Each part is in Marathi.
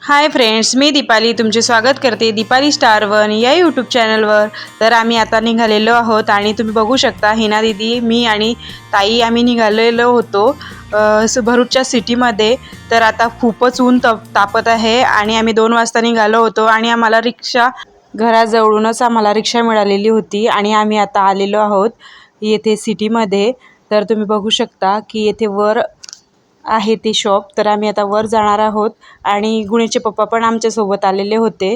हाय फ्रेंड्स, मी दीपाली तुमचे स्वागत करते दीपाली स्टार वन या यूट्यूब चॅनलवर। तर आम्ही आता निघालेलो आहोत आणि तुम्ही बघू शकता हिना दीदी, मी आणि ताई आम्ही निघालेलो होतो भरूचच्या सिटीमध्ये। तर आता खूपच ऊन तापत आहे आणि आम्ही 2 वाजता निघालो होतो आणि आम्हाला रिक्षा घराजवळूनच आम्हाला रिक्षा मिळालेली होती आणि आम्ही आता आलेलो आहोत येथे सिटीमध्ये। तर तुम्ही बघू शकता की येथे वर आहे ते शॉप। तर आम्ही आता वर जाणार आहोत आणि गुणेचे पप्पा पण आमच्या सोबत आलेले होते।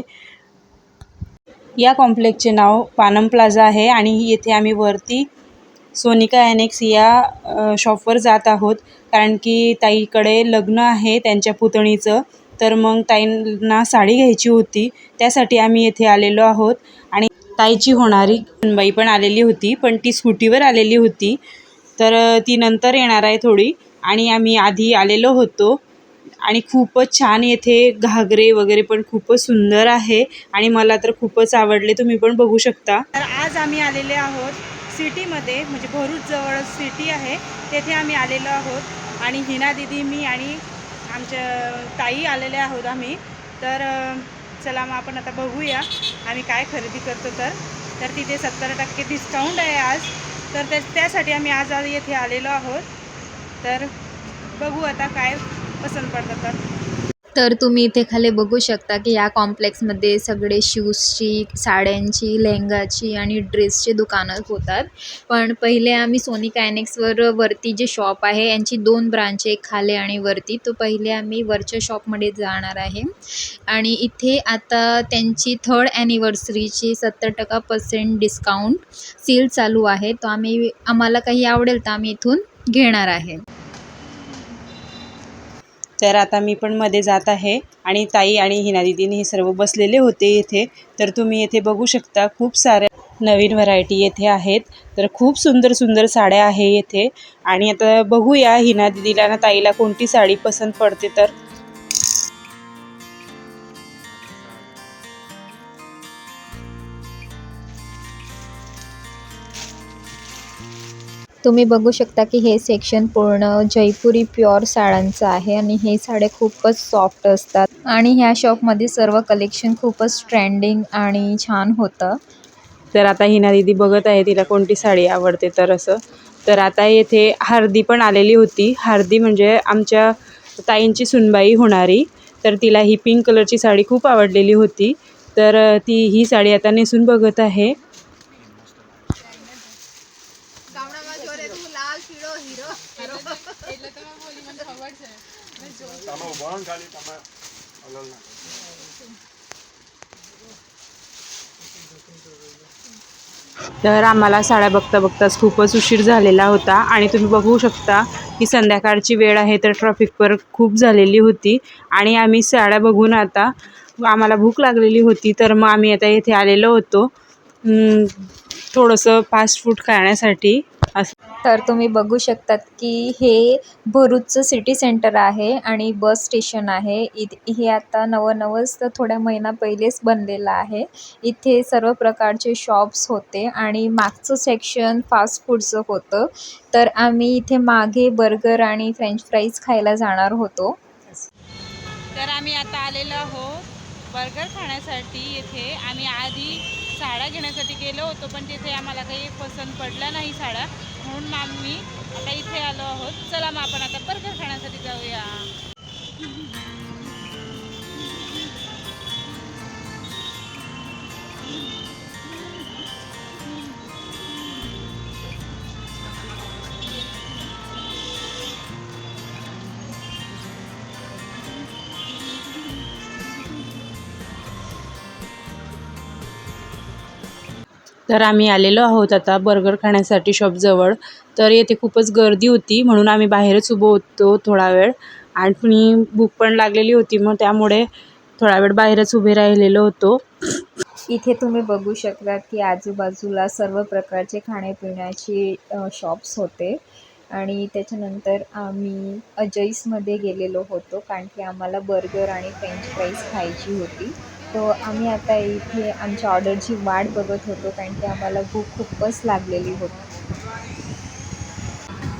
या कॉम्प्लेक्सचे नाव पानम प्लाझा आहे आणि येथे आम्ही वरती सोनिका एनेक्स या शॉपवर जात आहोत, कारण की ताईकडे लग्न आहे त्यांच्या पुतणीचं। तर मग ताईंना साडी घ्यायची होती, त्यासाठी आम्ही येथे आलेलो आहोत। आणि ताईची होणारी बाई पण आलेली होती, पण ती स्कूटीवर आलेली होती, तर ती नंतर येणार आहे थोडी। आणि आम्ही आधी आलेलो होतो आणि खूपच छान येथे घागरे वगैरे पण खूपच सुंदर आहे आणि मला तर खूपच आवडले, तुम्ही पण बघू शकता। तर आज आम्ही आलेले आहोत सिटीमध्ये, म्हणजे भरूच जवळ सिटी आहे तेथे आम्ही आलेलो आहोत। आणि हिना दीदी, मी आणि आमच्या ताई आलेले आहोत आम्ही। तर चला मग आपण आता बघूया आम्ही काय खरेदी करतो। तर तिथे 70% डिस्काउंट आहे आज, तर त्यासाठी आम्ही आज येथे आलेलो आहोत। तर बघू आता काय पसंत पडतं। तर तुम्ही इथे खाली बघू शकता की या कॉम्प्लेक्समध्ये सगळे शूजची, साड्यांची, लेहंगाची आणि ड्रेसची दुकानं होतात। पण पहिले आम्ही सोनिका एनेक्सवर वरती जे शॉप आहे यांची 2 ब्रांच आहे, खाली आणि वरती। तो पहिले आम्ही वरच्या शॉपमध्ये जाणार आहे आणि इथे आता त्यांची 3rd ॲनिव्हर्सरीची 70% डिस्काउंट सेल चालू आहे। तो आम्हाला काही आवडेल तर आम्ही इथून घेणार आहे। तर आता मी पण मध्ये जात आहे आणि ताई आणि हिना दीदीने हे सर्व बसलेले होते इथे। तर तुम्ही येथे बघू शकता खूप साऱ्या नवीन व्हरायटी येथे आहेत। तर खूप सुंदर सुंदर साड्या आहे येथे। आणि आता बघूया हिना दीदीला ना ताईला कोणती साडी पसंत पडते। तर तुम्ही बघू शकता की हे सेक्शन पूर्ण जयपुरी प्युअर साड्यांचं आहे आणि हे साड्या खूपच सॉफ्ट असतात आणि ह्या शॉपमध्ये सर्व कलेक्शन खूपच ट्रेंडिंग आणि छान होतं। तर आता हिना दीदी बघत आहे तिला कोणती साडी आवडते। तर असं तर आता येथे हळदी पण आलेली होती। हळदी म्हणजे आमच्या ताईंची सुनबाई होणारी, तर तिला ही पिंक कलरची साडी खूप आवडलेली होती। तर ती ही साडी आता नेसून बघत आहे। तर आम्हाला साड्या बघता बघताच खूपच उशीर झालेला होता आणि तुम्ही बघू शकता की संध्याकाळची वेळ आहे, तर ट्रॅफिकवर खूप झालेली होती आणि आम्ही साड्या बघून आता आम्हाला भूक लागलेली होती। तर मग आम्ही आता इथे आलेलो होतो थोडंसं फास्ट फूड खाण्यासाठी असं। तर तुम्ही बघू शकतात की हे भरूचचं सिटी सेंटर आहे आणि बस स्टेशन आहे। हे आता नवच थोड्या महिना पहिलेच बनलेलं आहे। इथे सर्व प्रकारचे शॉप्स होते आणि मागचं सेक्शन फास्ट फूडचं होतं। तर आम्ही इथे मागे बर्गर आणि फ्रेंच फ्राईज खायला जाणार होतो। तर आम्ही आता आलेलो आहोत बर्गर खाण्यासाठी। येथे आम्ही आधी साड्या घेण्यासाठी गेलो होतो, पण तिथे आम्हाला काही पसंत पडल्या नाही साड्या, म्हणून आम्ही आता इथे आलो आहोत। चला मग आपण आता बर्गर खाण्यासाठी जाऊया। तर आम्ही आलेलो आहोत आता बर्गर खाण्यासाठी शॉपजवळ। तर येथे खूपच गर्दी होती, म्हणून आम्ही बाहेरच उभो होतो थोडा वेळ आणि भूक पण लागलेली होती, मग त्यामुळे थोडा वेळ बाहेरच उभे राहिलेलो होतो। इथे तुम्ही बघू शकता की आजूबाजूला सर्व प्रकारचे खाण्यापिण्याचे शॉप्स होते आणि त्याच्यानंतर आम्ही अजईसमध्ये गेलेलो होतो, कारण की आम्हाला बर्गर आणि फ्रेंच फ्राईज खायची होती। तो आम्ही आता इथे आमच्या ऑर्डरची वाट बघत होतो, कारण की आम्हाला भूक खूपच लागलेली होती।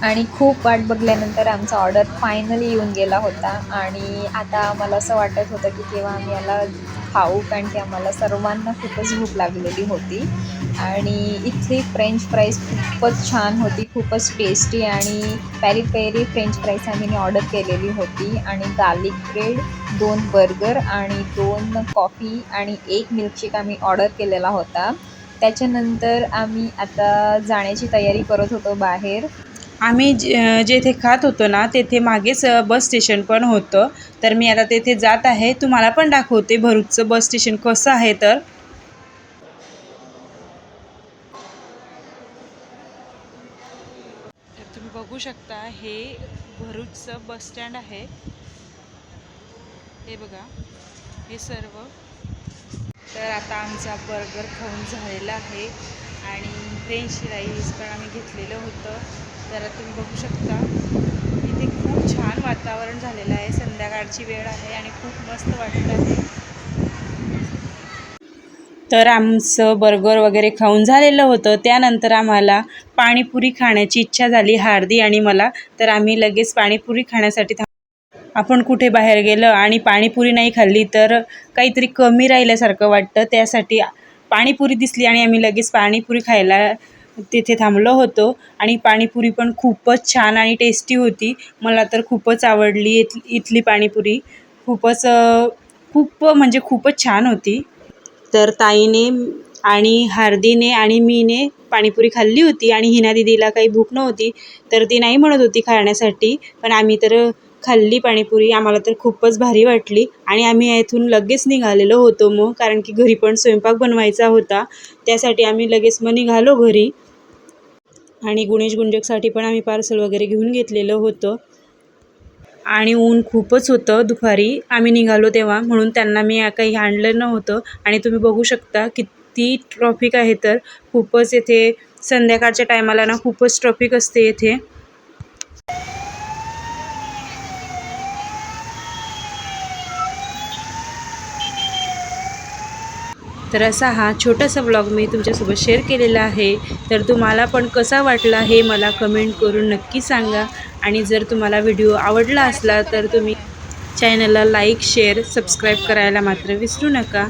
आणि खूप वाट बघल्यानंतर आमचा ऑर्डर फायनली येऊन गेला होता. आणि आता आम्हाला असं वाटत होतं की केव्हा आम्ही याला खाऊ, कारण की आम्हाला सर्वांना खूपच भूक लागलेली होती. आणि इथली फ्रेंच फ्राईज खूपच छान होती, खूपच टेस्टी. आणि पेरी पेरी फ्रेंच फ्राईज आम्ही ऑर्डर केलेली होती. आणि गार्लिक ब्रेड, 2 बर्गर आणि 2 कॉफी आणि 1 मिल्कशेक आम्ही ऑर्डर केलेला होता. त्याच्यानंतर आम्ही आता जाण्याची तयारी करत होतो बाहेर. आम्ही जेथे खात होतो ना तेथे मागेच बस स्टेशन पण होतं. तर मी आता तेथे जात आहे, तुम्हाला पण दाखवते भरूचचं बस स्टेशन कसं आहे. तर तुम्ही बघू शकता हे भरूचचं बस स्टँड आहे. हे बघा हे सर्व. तर आता आमचा बर्गर खाऊन झालेला आहे आणि फ्रेंच फ्राईज पण आम्ही घेतलेलं होतं. तर तुम्ही बघू शकता इथे खूप छान वातावरण झालेलं आहे. संध्याकाळची वेळ आहे आणि खूप मस्त वाटत आहे. तर आमचं बर्गर वगैरे खाऊन झालेलं होतं. त्यानंतर आम्हाला पाणीपुरी खाण्याची इच्छा झाली, हार्दी आणि मला. तर आम्ही लगेच पाणीपुरी खाण्यासाठी आपण कुठे बाहेर गेलं आणि पाणीपुरी नाही खाल्ली तर काहीतरी कमी राहिल्यासारखं वाटतं. त्यासाठी पाणीपुरी दिसली आणि आम्ही लगेच पाणीपुरी खायला तिथे थांबलो होतो. आणि पाणीपुरी पण खूपच छान आणि टेस्टी होती. मला तर खूपच आवडली इथली पाणीपुरी. खूप म्हणजे खूपच छान होती. तर ताईने आणि हार्दीने आणि मीने पाणीपुरी खाल्ली होती आणि हिना दीदीला काही भूक नव्हती, तर ती नाही म्हणत होती खाण्यासाठी. पण आम्ही तर खाल्ली पाणीपुरी. आम्हाला तर खूपच भारी वाटली आणि आम्ही इथून लगेच निघालेलो होतो मग, कारण की घरी पण स्वयंपाक बनवायचा होता. त्यासाठी आम्ही लगेच मग निघालो घरी. आणि गुणेश गुंजकसाठी पण आम्ही पार्सल वगैरे घेऊन घेतलेलं होतं. आणि ऊन खूपच होतं दुपारी आम्ही निघालो तेव्हा, म्हणून त्यांना मी काही आणलं नव्हतं. आणि तुम्ही बघू शकता किती ट्रॉफिक आहे. तर खूपच येथे संध्याकाळच्या टायमाला ना खूपच ट्रॉफिक असते येथे. तर असा हा छोटासा ब्लॉग मी तुमच्यासोबत शेअर केलेला आहे. तर तुम्हाला पण कसा वाटला हे मला कमेंट करून नक्की सांगा. आणि जर तुम्हाला व्हिडिओ आवडला असला तर तुम्ही चॅनलला लाईक, शेअर, सबस्क्राईब करायला मात्र विसरू नका.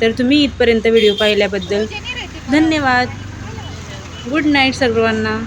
तर तुम्ही इथपर्यंत व्हिडिओ पाहिल्याबद्दल धन्यवाद. गुड नाईट सर्वांना.